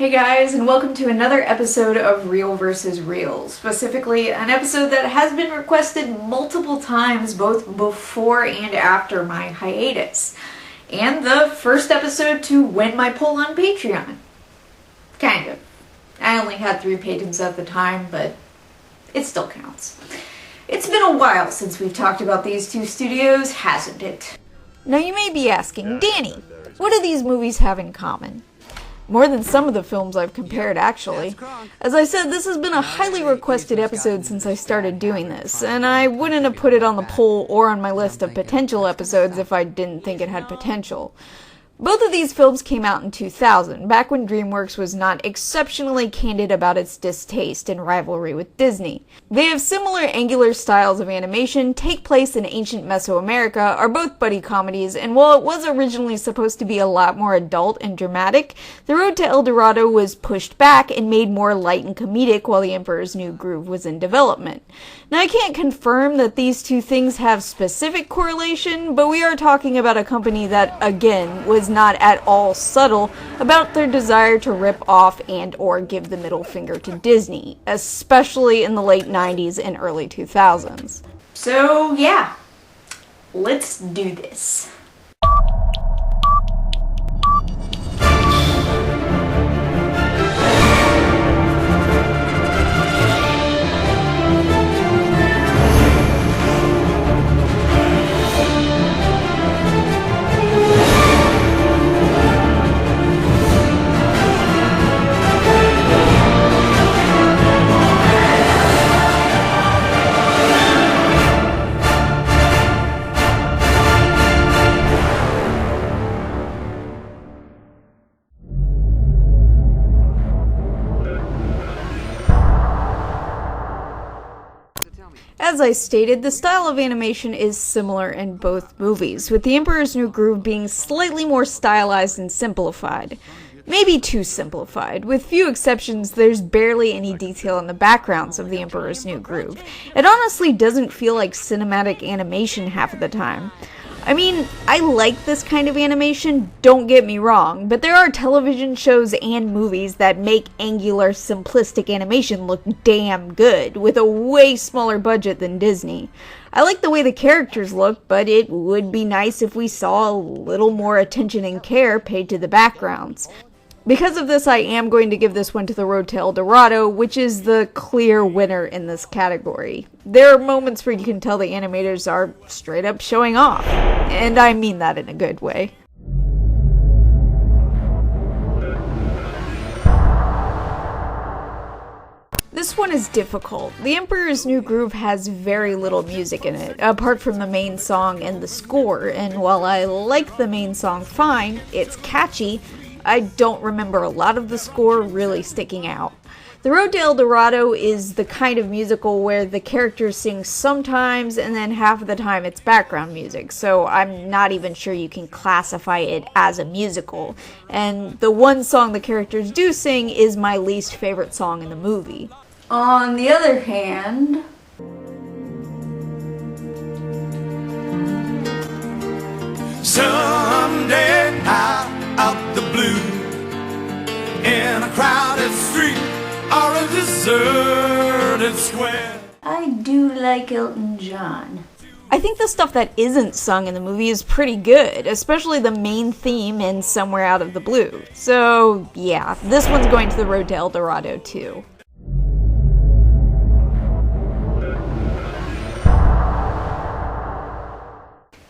Hey guys, and welcome to another episode of Real vs. Real, specifically an episode that has been requested multiple times both before and after my hiatus, and the first episode to win my poll on Patreon. Kind of. I only had 3 patrons at the time, but it still counts. It's been a while since we've talked about these two studios, hasn't it? Now you may be asking, Danny, what do these movies have in common? More than some of the films I've compared, actually. As I said, this has been a highly requested episode since I started doing this, and I wouldn't have put it on the poll or on my list of potential episodes if I didn't think it had potential. Both of these films came out in 2000, back when DreamWorks was not exceptionally candid about its distaste and rivalry with Disney. They have similar angular styles of animation, take place in ancient Mesoamerica, are both buddy comedies, and while it was originally supposed to be a lot more adult and dramatic, The Road to El Dorado was pushed back and made more light and comedic while The Emperor's New Groove was in development. Now I can't confirm that these two things have specific correlation, but we are talking about a company that, again, was not at all subtle about their desire to rip off and or give the middle finger to Disney, especially in the late 90s and early 2000s. So yeah, let's do this. As I stated, the style of animation is similar in both movies, with The Emperor's New Groove being slightly more stylized and simplified. Maybe too simplified. With few exceptions, there's barely any detail in the backgrounds of The Emperor's New Groove. It honestly doesn't feel like cinematic animation half of the time. I mean, I like this kind of animation, don't get me wrong, but there are television shows and movies that make angular, simplistic animation look damn good, with a way smaller budget than Disney. I like the way the characters look, but it would be nice if we saw a little more attention and care paid to the backgrounds. Because of this, I am going to give this one to The Road to El Dorado, which is the clear winner in this category. There are moments where you can tell the animators are straight up showing off, and I mean that in a good way. This one is difficult. The Emperor's New Groove has very little music in it, apart from the main song and the score, and while I like the main song fine, it's catchy, I don't remember a lot of the score really sticking out. The Road to El Dorado is the kind of musical where the characters sing sometimes and then half of the time it's background music, so I'm not even sure you can classify it as a musical. And the one song the characters do sing is my least favorite song in the movie. On the other hand, someday out the blue, in a crowded street or a deserted square. I do like Elton John. I think the stuff that isn't sung in the movie is pretty good, especially the main theme in Somewhere Out of the Blue. So yeah, this one's going to The Road to El Dorado too.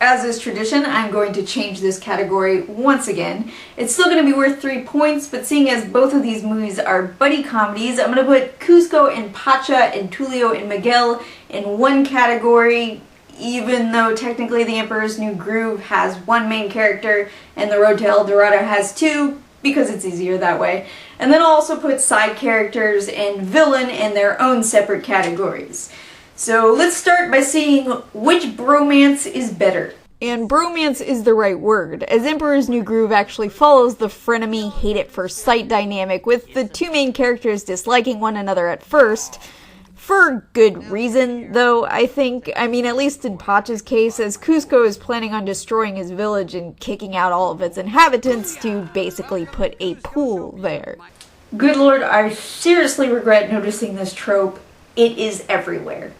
As is tradition, I'm going to change this category once again. It's still going to be worth 3 points, but seeing as both of these movies are buddy comedies, I'm going to put Cusco and Pacha and Tulio and Miguel in one category, even though technically The Emperor's New Groove has one main character and The Road to El Dorado has 2, because it's easier that way. And then I'll also put side characters and villain in their own separate categories. So let's start by seeing which bromance is better. And bromance is the right word, as Emperor's New Groove actually follows the frenemy, hate-at-first-sight dynamic, with the 2 main characters disliking one another at first. For good reason, though, I think. I mean, at least in Pacha's case, as Cusco is planning on destroying his village and kicking out all of its inhabitants to basically put a pool there. Good lord, I seriously regret noticing this trope. It is everywhere.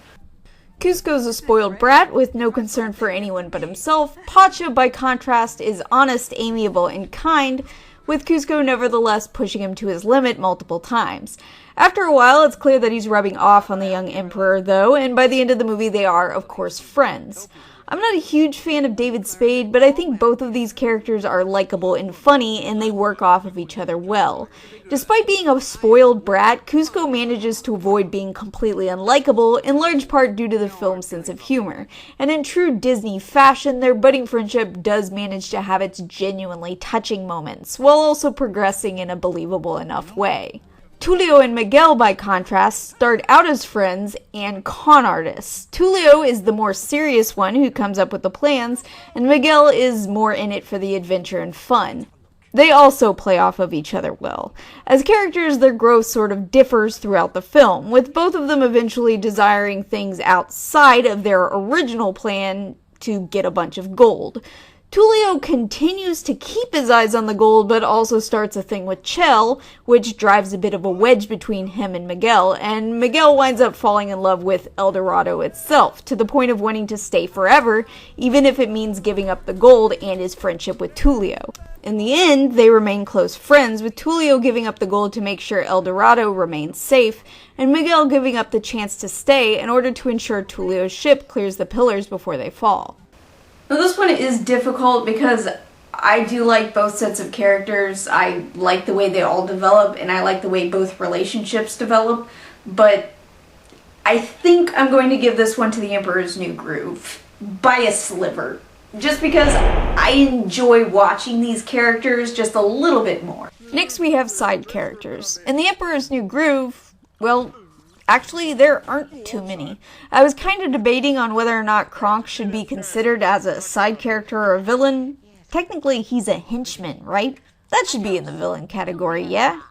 Kuzco's a spoiled brat with no concern for anyone but himself. Pacha, by contrast, is honest, amiable, and kind, with Kuzco nevertheless pushing him to his limit multiple times. After a while, it's clear that he's rubbing off on the young emperor, though, and by the end of the movie they are, of course, friends. I'm not a huge fan of David Spade, but I think both of these characters are likable and funny, and they work off of each other well. Despite being a spoiled brat, Kuzco manages to avoid being completely unlikable, in large part due to the film's sense of humor. And in true Disney fashion, their budding friendship does manage to have its genuinely touching moments, while also progressing in a believable enough way. Tulio and Miguel, by contrast, start out as friends and con artists. Tulio is the more serious one who comes up with the plans, and Miguel is more in it for the adventure and fun. They also play off of each other well. As characters, their growth sort of differs throughout the film, with both of them eventually desiring things outside of their original plan to get a bunch of gold. Tulio continues to keep his eyes on the gold, but also starts a thing with Chell, which drives a bit of a wedge between him and Miguel winds up falling in love with El Dorado itself, to the point of wanting to stay forever, even if it means giving up the gold and his friendship with Tulio. In the end, they remain close friends, with Tulio giving up the gold to make sure El Dorado remains safe, and Miguel giving up the chance to stay in order to ensure Tulio's ship clears the pillars before they fall. Now this one is difficult because I do like both sets of characters. I like the way they all develop, and I like the way both relationships develop, but I think I'm going to give this one to The Emperor's New Groove by a sliver, just because I enjoy watching these characters just a little bit more. Next we have side characters. In The Emperor's New Groove, well, actually, there aren't too many. I was kind of debating on whether or not Kronk should be considered as a side character or a villain. Technically, he's a henchman, right? That should be in the villain category, yeah?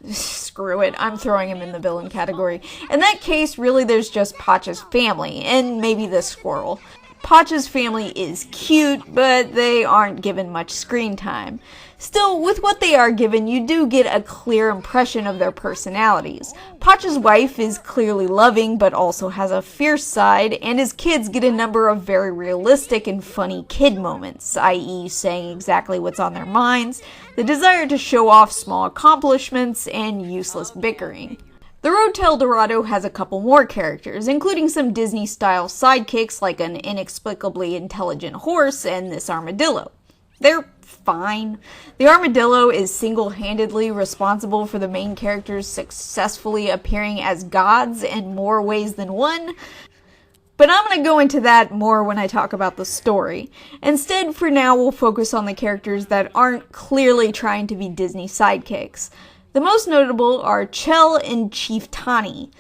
Screw it, I'm throwing him in the villain category. In that case, really there's just Pacha's family, and maybe the squirrel. Pacha's family is cute, but they aren't given much screen time. Still, with what they are given, you do get a clear impression of their personalities. Pacha's wife is clearly loving, but also has a fierce side, and his kids get a number of very realistic and funny kid moments, i.e. saying exactly what's on their minds, the desire to show off small accomplishments, and useless bickering. The Road to El Dorado has a couple more characters, including some Disney-style sidekicks like an inexplicably intelligent horse and this armadillo. They're fine. The armadillo is single-handedly responsible for the main characters successfully appearing as gods in more ways than one, but I'm going to go into that more when I talk about the story. Instead, for now, we'll focus on the characters that aren't clearly trying to be Disney sidekicks. The most notable are Chell and Chief Tani.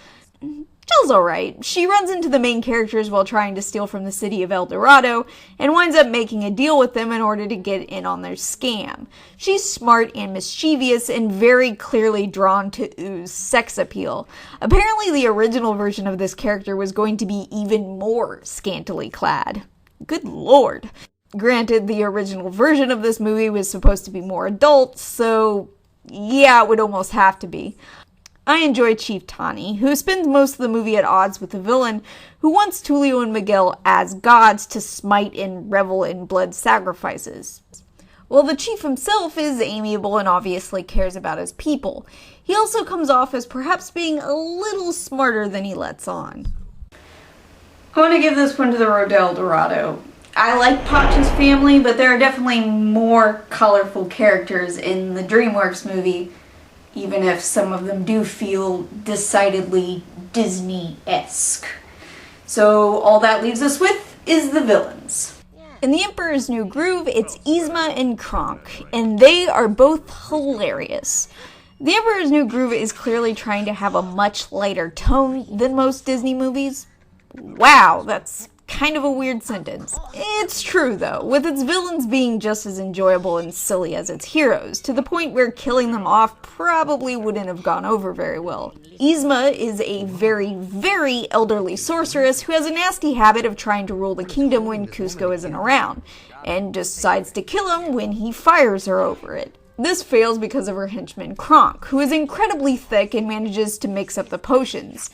Chell's alright. She runs into the main characters while trying to steal from the city of El Dorado, and winds up making a deal with them in order to get in on their scam. She's smart and mischievous, and very clearly drawn to ooze sex appeal. Apparently the original version of this character was going to be even more scantily clad. Good lord. Granted, the original version of this movie was supposed to be more adult, so yeah, it would almost have to be. I enjoy Chief Tani, who spends most of the movie at odds with the villain, who wants Tulio and Miguel as gods to smite and revel in blood sacrifices. While the chief himself is amiable and obviously cares about his people, he also comes off as perhaps being a little smarter than he lets on. I want to give this one to the Road to El Dorado. I like Pacha's family, but there are definitely more colorful characters in the DreamWorks movie, even if some of them do feel decidedly Disney-esque. So all that leaves us with is the villains. In The Emperor's New Groove, it's Yzma and Kronk, and they are both hilarious. The Emperor's New Groove is clearly trying to have a much lighter tone than most Disney movies. Wow, that's kind of a weird sentence. It's true though, with its villains being just as enjoyable and silly as its heroes, to the point where killing them off probably wouldn't have gone over very well. Yzma is a very, very elderly sorceress who has a nasty habit of trying to rule the kingdom when Kuzco isn't around, and decides to kill him when he fires her over it. This fails because of her henchman Kronk, who is incredibly thick and manages to mix up the potions.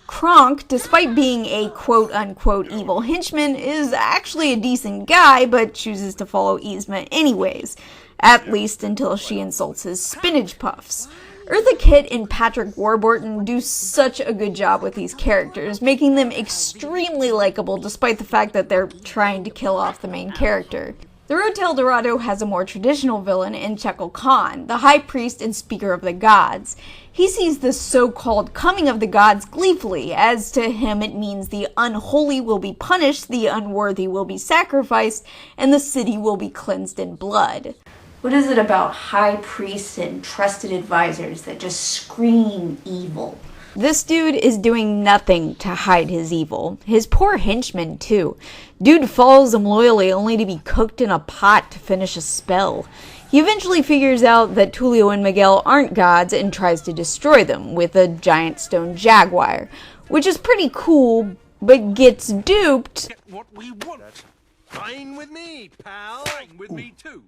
Kronk, despite being a quote-unquote evil henchman, is actually a decent guy, but chooses to follow Yzma anyways, at least until she insults his spinach puffs. Eartha Kitt and Patrick Warburton do such a good job with these characters, making them extremely likable despite the fact that they're trying to kill off the main character. The Road to El Dorado has a more traditional villain in Chekhov Khan, the high priest and speaker of the gods. He sees the so-called coming of the gods gleefully, as to him it means the unholy will be punished, the unworthy will be sacrificed, and the city will be cleansed in blood. What is it about high priests and trusted advisors that just scream evil? This dude is doing nothing to hide his evil. His poor henchman, too. Dude follows him loyally only to be cooked in a pot to finish a spell. He eventually figures out that Tulio and Miguel aren't gods and tries to destroy them with a giant stone jaguar, which is pretty cool, but gets duped. Get what we want. Fine with me, pal. Fine with me too.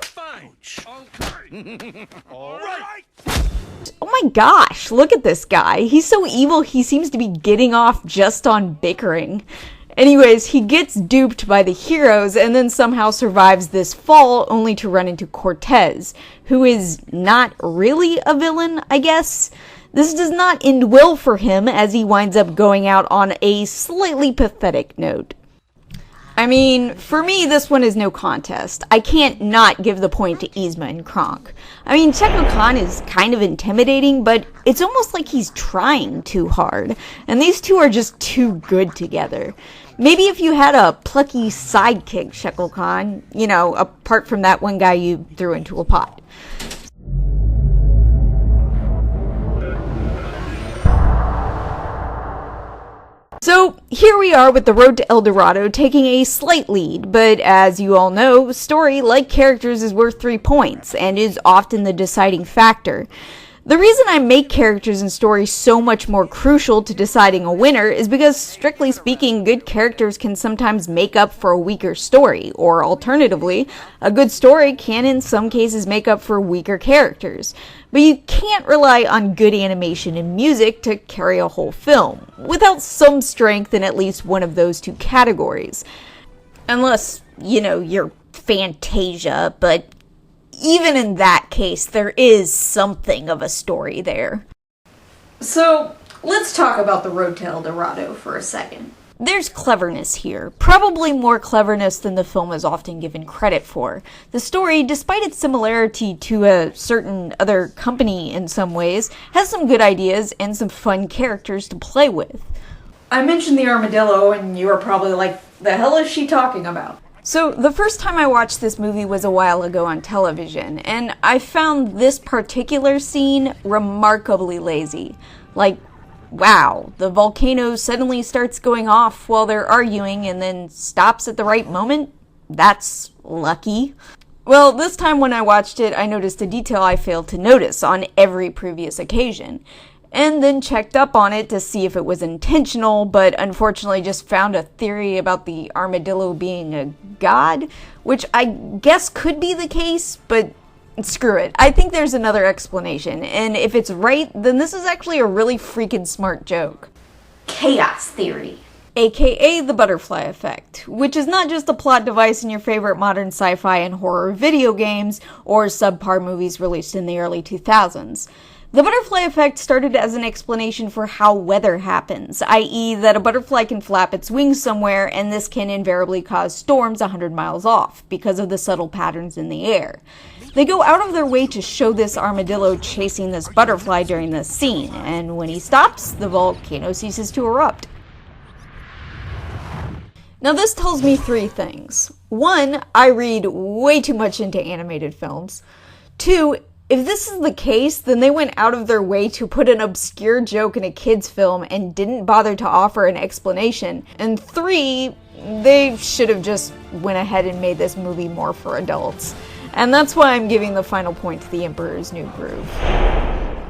Fine. Okay. All right. Oh my gosh, look at this guy. He's so evil he seems to be getting off just on bickering. Anyways, he gets duped by the heroes and then somehow survives this fall only to run into Cortez, who is not really a villain, I guess. This does not end well for him as he winds up going out on a slightly pathetic note. I mean, for me, this one is no contest. I can't not give the point to Yzma and Kronk. I mean, Chekhov Khan is kind of intimidating, but it's almost like he's trying too hard. And these two are just too good together. Maybe if you had a plucky sidekick, Chekhov Khan, you know, apart from that one guy you threw into a pot. So, here we are with The Road to El Dorado taking a slight lead, but as you all know, story, like characters, is worth 3 points, and is often the deciding factor. The reason I make characters and stories so much more crucial to deciding a winner is because, strictly speaking, good characters can sometimes make up for a weaker story, or alternatively, a good story can in some cases make up for weaker characters. But you can't rely on good animation and music to carry a whole film, without some strength in at least one of those two categories. Unless, you know, you're Fantasia, but even in that case, there is something of a story there. So, let's talk about The Road to El Dorado for a second. There's cleverness here, probably more cleverness than the film is often given credit for. The story, despite its similarity to a certain other company in some ways, has some good ideas and some fun characters to play with. I mentioned the armadillo, and you are probably like, the hell is she talking about? So, the first time I watched this movie was a while ago on television, and I found this particular scene remarkably lazy. Like, wow, the volcano suddenly starts going off while they're arguing and then stops at the right moment? That's lucky. Well, this time when I watched it, I noticed a detail I failed to notice on every previous occasion, and then checked up on it to see if it was intentional, but unfortunately just found a theory about the armadillo being a god, which I guess could be the case, but screw it. I think there's another explanation, and if it's right, then this is actually a really freaking smart joke. Chaos theory. AKA the butterfly effect, which is not just a plot device in your favorite modern sci-fi and horror video games, or subpar movies released in the early 2000s. The butterfly effect started as an explanation for how weather happens, i.e. that a butterfly can flap its wings somewhere, and this can invariably cause storms 100 miles off, because of the subtle patterns in the air. They go out of their way to show this armadillo chasing this butterfly during this scene, and when he stops, the volcano ceases to erupt. Now this tells me 3 things. 1, I read way too much into animated films. 2, if this is the case, then they went out of their way to put an obscure joke in a kid's film and didn't bother to offer an explanation. And 3, they should have just went ahead and made this movie more for adults. And that's why I'm giving the final point to The Emperor's New Groove.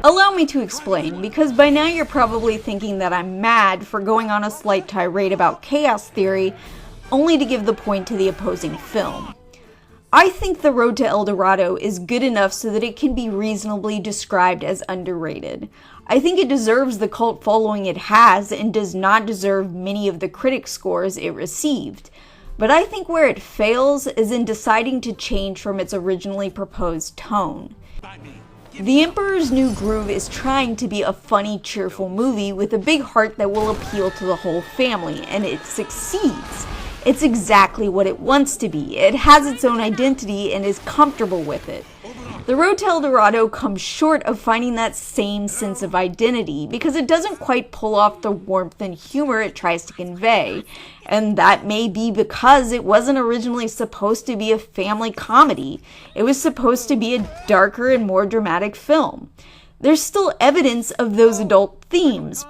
Allow me to explain, because by now you're probably thinking that I'm mad for going on a slight tirade about chaos theory, only to give the point to the opposing film. I think The Road to El Dorado is good enough so that it can be reasonably described as underrated. I think it deserves the cult following it has and does not deserve many of the critic scores it received. But I think where it fails is in deciding to change from its originally proposed tone. The Emperor's New Groove is trying to be a funny, cheerful movie with a big heart that will appeal to the whole family, and it succeeds. It's exactly what it wants to be. It has its own identity and is comfortable with it. The Road to El Dorado comes short of finding that same sense of identity because it doesn't quite pull off the warmth and humor it tries to convey. And that may be because it wasn't originally supposed to be a family comedy. It was supposed to be a darker and more dramatic film. There's still evidence of those adult themes,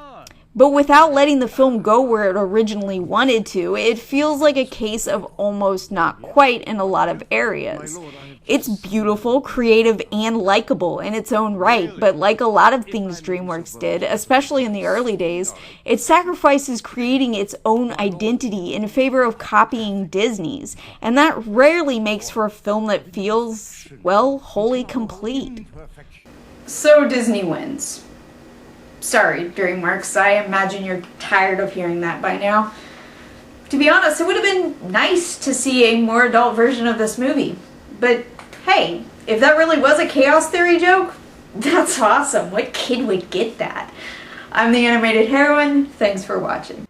but without letting the film go where it originally wanted to, it feels like a case of almost not quite in a lot of areas. It's beautiful, creative, and likable in its own right, but like a lot of things DreamWorks did, especially in the early days, it sacrifices creating its own identity in favor of copying Disney's, and that rarely makes for a film that feels, well, wholly complete. So Disney wins. Sorry, DreamWorks, I imagine you're tired of hearing that by now. To be honest, it would have been nice to see a more adult version of this movie. But hey, if that really was a chaos theory joke, that's awesome. What kid would get that? I'm the Animated Heroine. Thanks for watching.